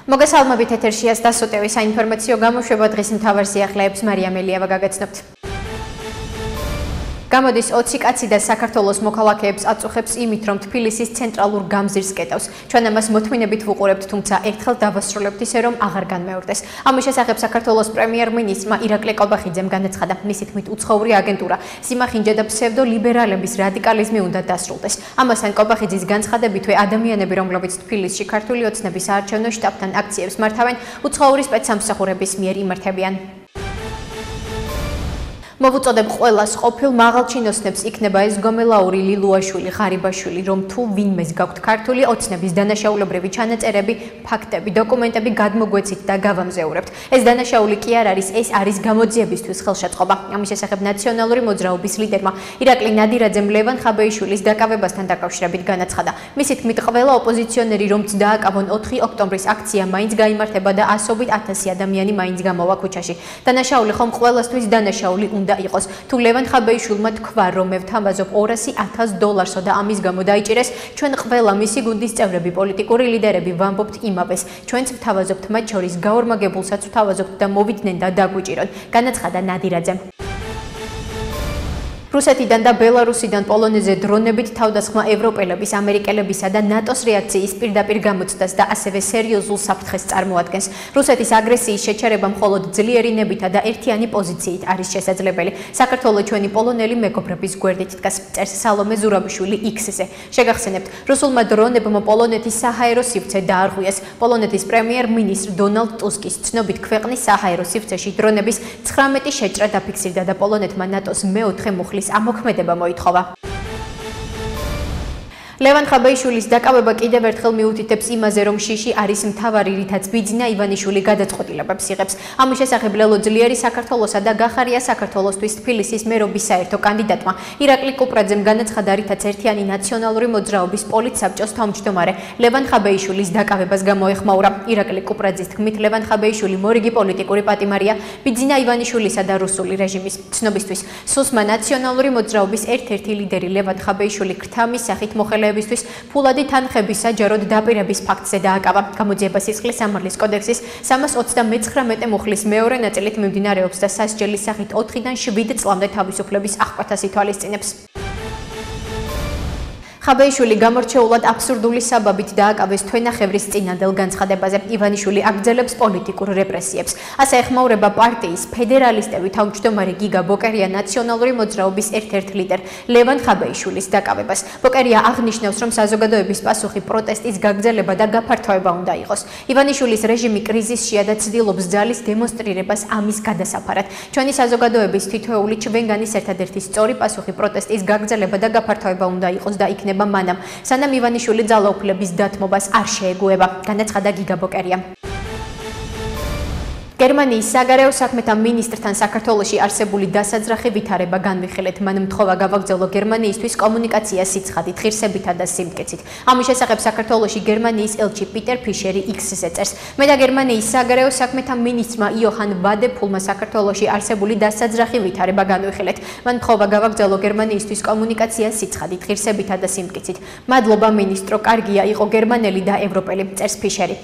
მოგესალმებით ეთერში დასოტევი საინფორმაციო გამოშვება დღის მთავარ სიახლეებს მარია მელიევა გაგაცნობთ. გამოდის 20 კაცი და საქართველოს მოქალაქეებს აწუხებს იმით, რომ თბილისის ცენტრალურ გამზირს კეტავს. ჩვენ ამას მოთმინებით ვუყურებთ, თუმცა ერთხელ დავასრულებთ ისე, რომ აღარ განმეორდეს. ამის შესახებ საქართველოს პრემიერ-მინისტრმა ირაკლი კობახიძემ განაცხადა, მისი თქმით უცხოური აგენტურა, სიმახინჯე და ფსევდოლიბერალების რადიკალიზმი უნდა დასრულდეს. ამასთან კობახიძის განცხადებითვე ადამიანები, რომლებიც თბილისში ქართული ოცნების საარჩევნო შტაბთან აქციებს მართავენ, უცხოური სპეცსამსახურების მიერ იმართებიან. მოვუწოდებ ყველას ყოფილ მაღალჩინოსნებს იქნება ეს გომელაური ლილუაშვილი, ღარიბაშვილი, რომ თუ ვინმეს გაქვთ ქართული ოცნების დანაშაულებრივი ჩანაწერები, ფაქტები, დოკუმენტები გადმოგვეცით და გავამზეურებთ. ეს დანაშაული კი არ არის, ეს არის გამოძიებისთვის ხელშეწყობა. ამის შესახებ ნაციონალური მოძრაობის ლიდერმა ირაკლი ნადირაძემ ლევან ხაბეიშვილის დაკავებასთან დაკავშირებით განაცხადა. მისი თქმით, ყველა ოპოზიციონერი რომც დააკავონ 4 ოქტომბრის აქცია მაინც გაიმართება და ასობით 1000 ადამიანი მაინც გამოვა ქუჩაში. დანაშაული ხომ ყველასთვის დანაშაული უნდა იყოს. თუ ლევან ხაბეიშვილმა თქვა, რომ მე ვთამბაზობ $200,000 და ამის გამო დაიჭირეს, ჩვენ ყველა მისი გუნდის წევრები, პოლიტიკური ლიდერები ვამბობთ იმავეს. ჩვენც ვთავაზობთ, მათ შორის გაორმაგებულსაც ვთავაზობთ და მოვიდნენ და დაგვიჭირონ. განაცხადა ნადირაძემ. რუსეთიდან და ბელარუსიდან პოლონეზე დრონებით თავდასხმა ევროპელების, ამერიკელებისა და ნატოს რეაქციის პირდაპირ გამოცდას და ასევე სერიოზულ საფრთხეს წარმოადგენს. რუსეთის აგრესიის შეჩერება მხოლოდ ძლიერი ნებითა და ერთიანი პოზიციით არის შესაძლებელი. საქართველოს ჩვენი პოლონელი მეგობრების გვერდით დგას, წერს სალომე ზურაბიშვილი X-ზე. შეგახსენებთ, რუსულმა დრონებმა პოლონეთის საჰაერო სივრცე დაარღვიეს. პოლონეთის პრემიერ-მინისტრ დონალდ ტუსკის ცნობით, ქვეყნის საჰაერო სივრცეში დრონების 19 შეჭრა დაფიქსირდა და პოლონეთმა ნატოს მეოთხე მუხლის ამოქმედება მოითხოვა. ლევან ხაბეიშვილის დაკავება კიდევ ერთხელ მიუთითებს იმაზე, რომ შიში არის მთავარი, რითაც ბიძინა ივანიშვილი გადაწყვეტილებებს იღებს. ამის შესახებ ლელო ძლიერი საქართველოსა და გახარია საქართველოსთვის თბილისის მერობის საერთო კანდიდატმა ირაკლი კუპრაძემ განაცხადა, რითაც ერთიანი ნაციონალური მოძრაობის პოლიტსაბჭოს თავმჯდომარე ლევან ხაბეიშვილის დაკავებას გამოეხმაურა. ირაკლი კუპრაძის თქმით, ლევან ხაბეიშვილი მორიგი პოლიტიკური პატიმარია ბიძინა ივანიშვილისა და რუსული რეჟიმის. ცნობისთვის, სუსმა ნაციონალური მოძრაობის ერთ-ერთი ლიდერი ლევან ხაბეიშვილი ქრთამის სახით მოხელეებისთვის ფულადი თანხების საჯაროდ დაპირების ფაქტზე დააკავა. გამოძიება სისხლის სამართლის კოდექსის 329 მუხლის მეორე ნაწილით მიმდინარეობს და სასჯელის სახით 4-დან 7 წლამდე თავისუფლების აღკვეთას ითვალისწინებს. ხაბეიშვილი გამორჩეულად აბსურდული საბაბით დააკავეს თვენახევრის წინანდელ განცხადებაზე. ივანიშვილი აგრძელებს პოლიტიკურ რეპრესიებს. ასე ეხმაურება პარტიის ფედერალისტები თავმჯდომარე გიგა ბოკერია ნაციონალური მოძრაობის ერთ-ერთ ლიდერ ლევან ხაბეიშვილის დაკავებას. ბოკერია აღნიშნავს, რომ საზოგადოების პასუხი პროტესტის გაგრძელება და გაფართოება უნდა იყოს. ივანიშვილის რეჟიმი კრიზისშია და ცდილობს ძალის დემონსტრირებას ამის გადასაფარად. ჩვენი საზოგადოების თითოეული ჩვენგანის ერთადერთი სწორი პასუხი პროტესტის გაგრძელება და გაფართოება უნდა იყოს და იქნება მანამ, სანამ ივანიშვილი ძალაუფლების დათმობას არ შეეგუება, განაცხადა გიგა ბოკერია. გერმანიის საგარეო საქმეთა მინისტრთან საქართველოში არსებული დასაძრახი ვითარება განვიხილეთ. მან მთხოვა გავაგრძელო გერმანიისთვის კომუნიკაცია სიცხადით, ღირსებითა და სიმტკიცით. ამის შესახებ საქართველოში გერმანიის ელჩი პიტერ ფიშერი X-ზე წერს. მე და გერმანიის საგარეო საქმეთა მინისტრმა იოჰან ვადეფულმა საქართველოში არსებული დასაძრახი ვითარება განვიხილეთ. მან მთხოვა გავაგრძელო გერმანიისთვის კომუნიკაცია სიცხადით, ღირსებითა და სიმტკიცით. მადლობა მინისტრო, კარგია იყო გერმანელი და ევროპელი, წერს ფიშერი.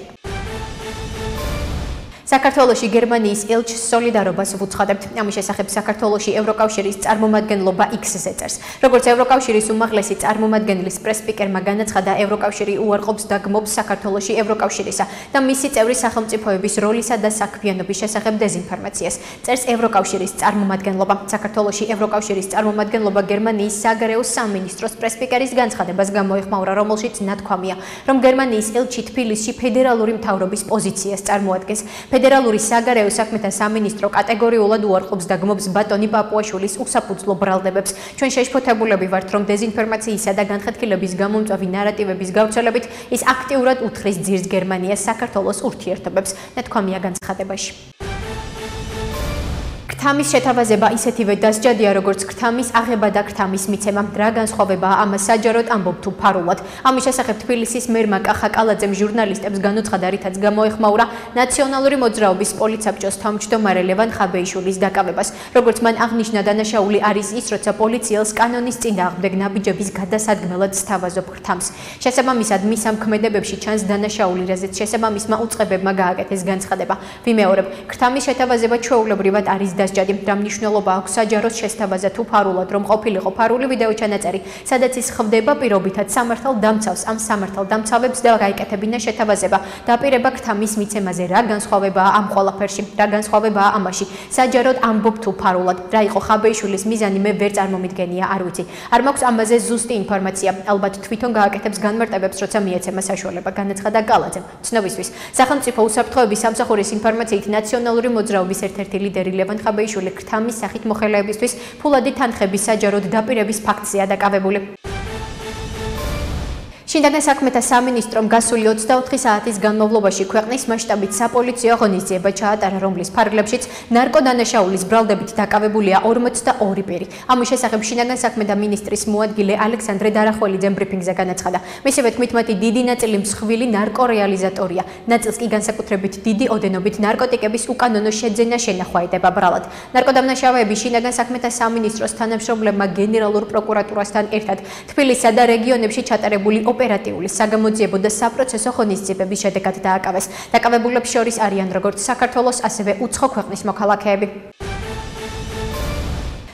საქართველოში გერმანიის ელჩს სოლიდარობას ვუცხადებთ. ამის შესახებ საქართველოში ევროკავშირის წარმომადგენლობა X-ზე წერს. როგორც ევროკავშირის უმაღლესი წარმომადგენლის პრესპიკერმა განაცხადა, ევროკავშირი უარყოფს და გმობს საქართველოში ევროკავშირისა და მისი წევრი სახელმწიფოების როლისა და საქმიანობის შესახებ დეზინფორმაციას. წერს ევროკავშირის წარმომადგენლობა. საქართველოში ევროკავშირის წარმომადგენლობა გერმანიის საგარეო სამინისტროს პრესპიკერის განცხადებას გამოეხმაურა, რომელშიც ნათქვამია, რომ გერმანიის ელჩი თბილისში ფედერალური მთავრობის პოზიციას წარმოადგენს. ფედერალური საგარეო საქმეთა სამინისტრო კატეგორიულად უარყოფს და გმობს ბატონი პაპუაშვილის უსაფუძვლო ბრალდებებს. ჩვენ შეშფოთებულები ვართ, რომ დეზინფორმაციისა და განხეთქილების გამომწვევი ნარატივების გავრცელებით ის აქტიურად უთხრის ძირს გერმანიას საქართველოს ურთიერთობებს, ნათქვამია განცხადებაში. ქრთამის შეთავაზება ისეთივე დასჯადია, როგორც ქრთამის აღება და ქრთამის მიცემა. რა განსხვავებაა ამას საჯაროდ ამბობ თუ ფარულად. ამის შესახებ თბილისის მერმა კახა კალაძემ ჟურნალისტებს განუცხადა, რითაც გამოეხმაურა ნაციონალური მოძრაობის პოლიცსაბჭოს თავმჯდომარე ლევან ხაბეიშვილის დაკავებას. როგორც მან აღნიშნა, დანაშაული არის ის, როცა პოლიციელს კანონის წინ დააღმდეგ ნაბიჯების გადასადგმელად სთავაზობ ქრთამს. შესაბამისად, მის ამ ქმედებებში ჩანს დანაშაული, რაზეც შესაბამისმა უწყებებმა გააკეთეს განცხადება. ვიმეორებ, ქრთამის შეთავაზება ჩვეულებრივად არის დასჯადი. რა მნიშვნელობა აქვს საჯაროს შესთავაზა თუ ფარულად, რომ ყოფილიყო ფარული ვიდეო ჩანაწერი, სადაც ის ხვდება პირობითად სამართალ დამცავს, ამ სამართალ დამცავებს და გაიკეთებინა შეთავაზება. დაპირება ქრთამის მიცემაზე. რა განსხვავებაა ამ ყველაფერში? რა განსხვავებაა ამაში? საჯაროდ ამბობ თუ ფარულად. რა იყო ხაბეიშვილის მიზანი, მე ვერ წარმომიდგენია, არ ვიცი. არ მაქვს ამაზე ზუსტი ინფორმაცია. ალბათ თვითონ გააკეთებს განმარტებებს, როცა მიეცემა საშუალება, განაცხადა კალაძემ. ცნობისთვის, სახელმწიფო უსაფრთხოების სამსახურის ინფორმაციით ნაციონალური მოძრაობის ერთ-ერთი ლიდერი ლევან ხაბეიშვილი ქრთამის სახით მოხელეებისთვის ფულადი თანხების საჯაროდ დაპირების ფაქტზეა დაკავებული. შინაგან საქმეთა სამინისტრომ გასული 24 საათის განმავლობაში ქვეყნის მასშტაბით საპოლიციო ღონისძიება ჩაატარა, რომლის ფარგლებშიც ნარკოდანაშაულის ბრალდებით დაკავებულია 42 პირი. ამის შესახებ შინაგან საქმეთა მინისტრის მოადგილე ალექსანდრე დარახველიძემ ბრიფინგზე განაცხადა. მისივე თქმით, მათი დიდი ნაწილი მსხვილი ნარკორეალიზატორია. ნაწილს კი განსაკუთრებით დიდი ოდენობით ნარკოტიკების უკანონო შეძენა შენახვა ედება ბრალად. ნარკოდანაშავეები შინაგან საქმეთა სამინისტროს თანამშრომლებმა გენერალურ პროკურატურასთან ერთად თბილისსა და რეგიონებში ჩატარებული ოპერატიული, საგამოძიებო და საპროცესო ღონისძიებების შედეგად დააკავეს. დაკავებულებს შორის არიან როგორც საქართველოს, ასევე უცხო ქვეყნის მოქალაქეები.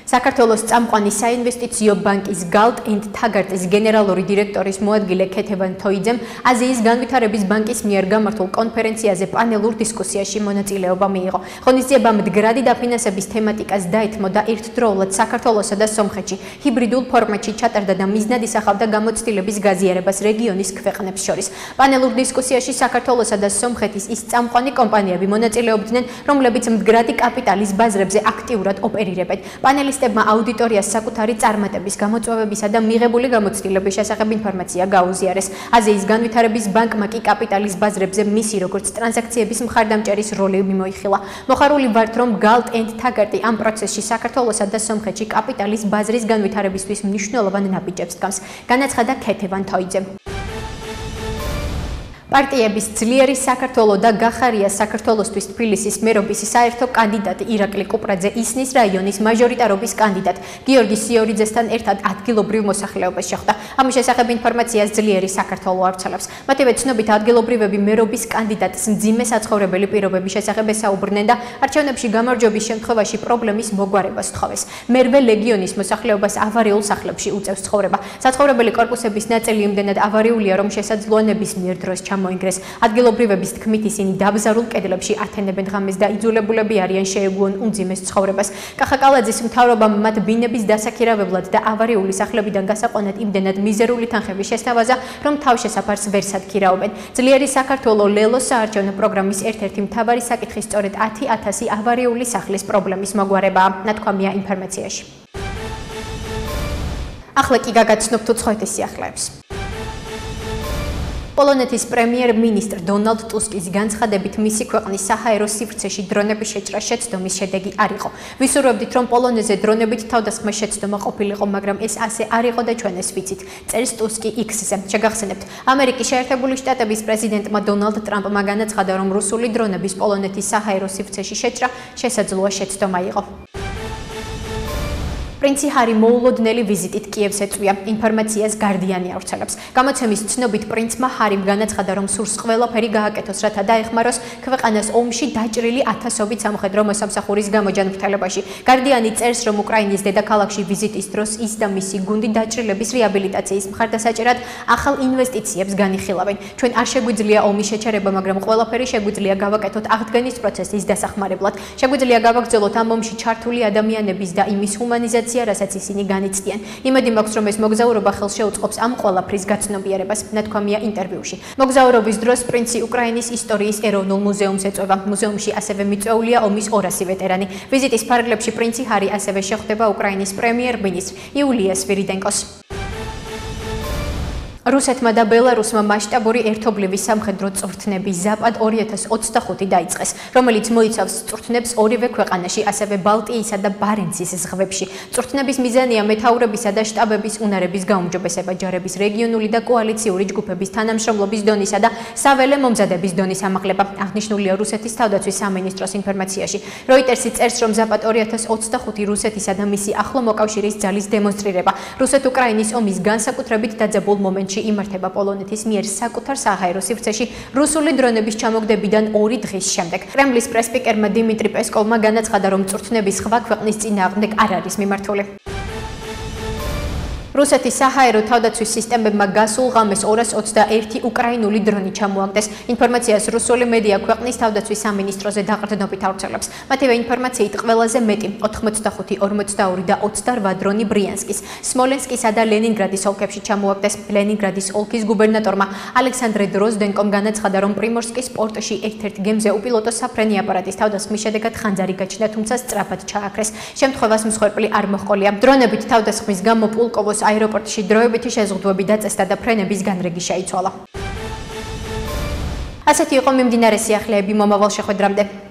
საქართველოს წამყვანი საინვესტიციო ბანკის Galt and Tagart's გენერალური დირექტორის მოადგილე ქეთევან თოიძემ აზიის განვითარების ბანკის მიერ გამართულ კონფერენციაზე პანელურ დისკუსიაში მონაწილეობა მიიღო. ღონისძიება მდგრადი დაფინანსების თემატიკას დაეთმო და ერთდროულად საქართველოსა და სომხეთში ჰიბრიდულ ფორმატში ჩატარდა და მიზნად ისახავდა გამოცდილების გაზიარებას რეგიონის ქვეყნებს შორის. პანელურ დისკუსიაში საქართველოსა და სომხეთის ის წამყვანი კომპანიები მონაწილეობდნენ, რომლებიც მდგრადი კაპიტალის ბაზრებზე აქტიურად ოპერირებენ. პანელისტებმა აუდიტორიას საკუთარი წარმატების, გამოწვევებისა და მიღებული გამოცდილების შესახებ ინფორმაცია გაუზიარეს. აზიის განვითარების ბანკმა კი კაპიტალის ბაზრებზე მისი როგორც ტრანზაქციების მხარდამჭერის როლი მიმოიხილა. მოხარული ვართ, რომ Galt and Tagart ამ პროცესში საქართველოსა და სომხეთში კაპიტალის ბაზრის განვითარებისთვის მნიშვნელოვან ნაბიჯებს დგამს, განაცხადა ქეთევან თოიძემ. პარტიების ძლიერი საქართველო და გახარია საქართველოსთვის თბილისის მერობის საერთო კანდიდატი ირაკლი კუპრაძე ისნის რაიონის მაჟორიტარობის კანდიდატ გიორგი სიორიძესთან ერთად ადგილობრივ მოსახლეობას შეხვდა. ამის შესახებ ინფორმაციას ძლიერი საქართველო ავრცელებს. მათივე ცნობით ადგილობრივები მერობის კანდიდატს მძიმე საცხოვრებელი პირობების შესახებ ესაუბრნენ და არჩევნებში გამარჯვების შემთხვევაში პრობლემის მოგვარებას თხოვეს. მერვე ლეგიონის მოსახლეობას ავარიულ სახლებში უწევს ცხოვრება. საცხოვრებელი კორპუსების ნაწილი იმდენად ავარიულია, რომ შესაძლოა ნებისმიერ დროს მოინგრეს. ადგილობრივების თქმით, ისინი დაბზარულ კედლებში ათენებენ ღამეს და იძულებულები არიან შეეგუონ უმძიმეს ცხოვრებას. კახა კალაძის მთავრობამ მათ ბინების დასაქირავებლად და ავარიული სახლებიდან გასაყვანად იმდენად მიზერული თანხები შესთავაზა, რომ თავშესაფარს ვერ სათქირაობენ. ძლიერი საქართველო ლელოს საარჩევნო პროგრამის ერთ-ერთი მთავარი საკითხი სწორედ 10,000 ავარიული სახლის პრობლემის მოგვარებაა, ნათქვამია ინფორმაციაში. ახლა კი გაგაცნობთ უცხოეთის სიახლეებს. პოლონეთის პრემიერ-მინისტრ დონალდ ტუსკის განცხადებით მისი ქვეყნის საჰაერო სივრცეში დრონების შეჭრა შეცდომის შედეგი არ იყო. ვისურვებდით, რომ პოლონეზე დრონებით თავდასხმა შეცდომა ყოფილიყო, მაგრამ ეს ასე არ იყო და ჩვენ ეს ვიცით, წერს ტუსკი X-ზე. შეგახსენებთ, ამერიკის შეერთებული შტატების პრეზიდენტმა დონალდ ტრამპმა განაცხადა, რომ რუსული დრონების პოლონეთის საჰაერო სივრცეში შეჭრა შესაძლოა შეცდომა იყო. პრინცი ჰარი მოულოდნელი ვიზიტით კიევს ეწვია, ინფორმაციას გარდიანი ავრცელებს. გამოცემის ცნობით პრინცმა ჰარიმ განაცხადა, რომ სურს ყველაფერი გააკეთოს, რათა დაეხმაროს ქვეყანას ომში დაჭრილი ათასობით სამხედრო მოსამსახურის გამოჯანმრთელებაში. გარდიანი წერს, რომ უკრაინის დედაქალაქში ვიზიტის დროს ის და მისი გუნდი დაჭრილების რეაბილიტაციის მხარდასაჭერად ახალ ინვესტიციებს განიხილავენ. ჩვენ არ შეგვიძლია ომის შეჩერება, მაგრამ ყველაფერი შეგვიძლია გავაკეთოთ აღდგენის პროცესის დასახმარებლად. შეგვიძლია გავაგრძელოთ ამ ომში ჩართული ადამიანების და იმის ჰუმანიზაცია, რასაც ისინი განიცდიან. იმედი მაქვს, რომ ეს მოგზაურობა ხელს შეუწყობს ამ ყველაფრის გაცნობიერებას, ნათქვამია ინტერვიუში. მოგზაურობის დროს პრინცი უკრაინის ისტორიის ეროვნულ მუზეუმს ეწვევა. მუზეუმში ასევე მიწვეულია ომის 200 ვეტერანი. ვიზიტის ფარგლებში პრინცი ჰარი ასევე შეხვდება უკრაინის პრემიერ-მინისტრ იულია სვირიდენკოს. რუსეთმა და ბელარუსმა მასშტაბური ერთობლივი სამხედრო წვრთნების ზაპად 2025 დაიწყეს, რომელიც მოიცავს წვრთნებს ორივე ქვეყანაში, ასევე ბალტიისა და ბარენცის ზღვებში. წვრთნების მიზანია მეთაურებისა და შტაბების უნარების გაუმჯობესება, ჯარების რეგიონული და კოალიციური ჯგუფების თანამშრომლობის დონისა და საველე მომზადების დონის ამაღლება. აღნიშნულია რუსეთის თავდაცვის სამინისტროს ინფორმაციაში. როიტერსი წერს, რომ ზაპად 2025 რუსეთისა და მისი ახლო მოკავშირის ძალის დემონსტრირება. რუსეთ-უკრაინის ომის განსაკუთრებით დაძაბულ მომენტში იმართება პოლონეთის მიერ საკუთარ საჰაერო სივრცეში რუსული დრონების ჩამოგდებიდან 2 დღის შემდეგ. კრემლის პრესპიკერმა დიმიტრი პესკოვმა განაცხადა, რომ წვრთნები სხვა ქვეყნის წინააღმდეგ არ არის მიმართული. რუსეთის საჰაერო თავდაცვის სისტემებმა გასულ ღამეს 221 უკრაინული დრონი ჩამოაგდეს. ინფორმაციას რუსული მედია ქვეყნის თავდაცვის სამინისტროზე დაყრდნობით ავრცელებს. მათივე ინფორმაციით ყველაზე მეტი 85, 42 და 28 დრონი ბრიანსკის, სმოლენსკისა და ლენინგრადის ოლქებში ჩამოაგდეს. ლენინგრადის ოლქის გუბერნატორმა ალექსანდრე დროზდენკომ განაცხადა, რომ პრიმორსკის პორტში ერთ-ერთ გემზე უპილოტო საფრენი აპარატის თავდასხმის შედეგად ხანძარი გაჩნდა, თუმცა სწრაფად ჩააქრეს. შემთხვევას მსხვერპლი არ მოჰყოლია. დრონებით თავდასხმის გამო პულკოვოს აეროპორტში დროებითი შეზღუდვები დაწესდა და ფრენების განრიგი შეიცვალა. ასეთი იყო მიმდინარე სიახლეები მომავალ შეხვედრამდე.